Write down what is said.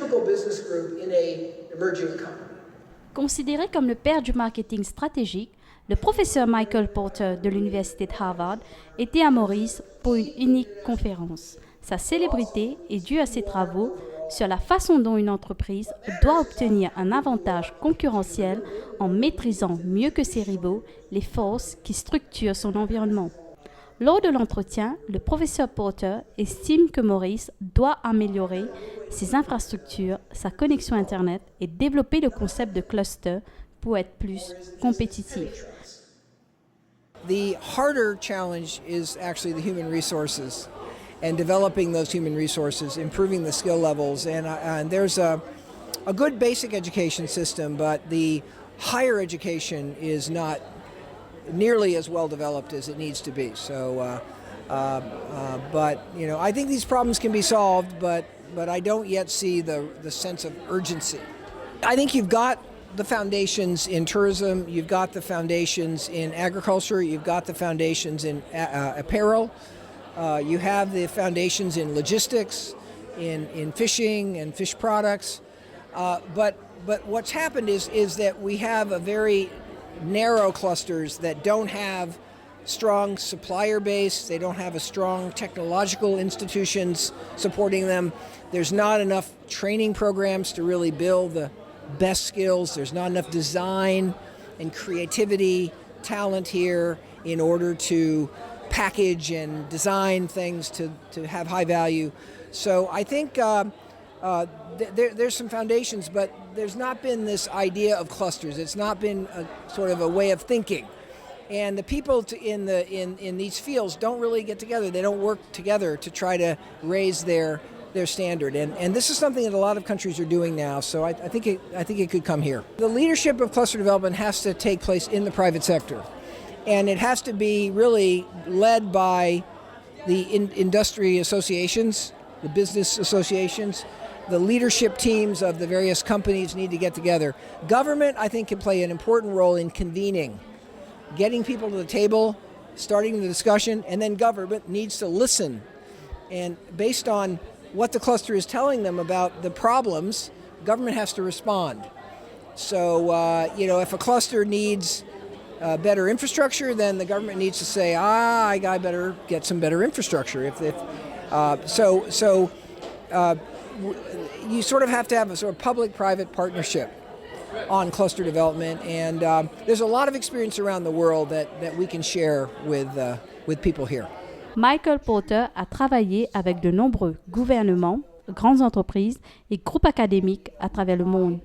typical business group in a emerging economy. Considéré comme le père du marketing stratégique, le professeur Michael Porter de l'Université de Harvard était à Maurice pour une unique conférence. Sa célébrité est due à ses travaux sur la façon dont une entreprise doit obtenir un avantage concurrentiel en maîtrisant mieux que ses rivaux les forces qui structurent son environnement. Lors de l'entretien, le professeur Porter estime que Maurice doit améliorer ses infrastructures, sa connexion Internet et développer le concept de cluster pour être plus compétitif. The harder challenge is actually the human resources and developing those human resources, improving the skill levels. And there's a good basic education system, but the higher education is not nearly as well developed as it needs to be. So, but you know, I think these problems can be solved, but I don't yet see the sense of urgency. I think you've got the foundations in tourism, you've got the foundations in agriculture, you've got the foundations in apparel, you have the foundations in logistics, in fishing and fish products. But what's happened is that we have a very narrow clusters that don't have strong supplier base, they don't have a strong technological institutions supporting them. There's not enough training programs to really build the best skills. There's not enough design and creativity, talent here in order to package and design things to have high value. So I think there's some foundations, but there's not been this idea of clusters. It's not been a sort of a way of thinking. And the people in these fields don't really get together. They don't work together to try to raise their standard. And this is something that a lot of countries are doing now, so I think it could come here. The leadership of cluster development has to take place in the private sector. And it has to be really led by the industry associations, the business associations. The leadership teams of the various companies need to get together. Government, I think, can play an important role in convening, getting people to the table, starting the discussion, and then government needs to listen. And based on what the cluster is telling them about the problems, government has to respond. So, if a cluster needs better infrastructure, then the government needs to say, I better get some better infrastructure. You sort of have to have a sort of public-private partnership on cluster development, and there's a lot of experience around the world that we can share with people here. Michael Porter a travaillé avec de nombreux gouvernements, grandes entreprises et groupes académiques à travers le monde.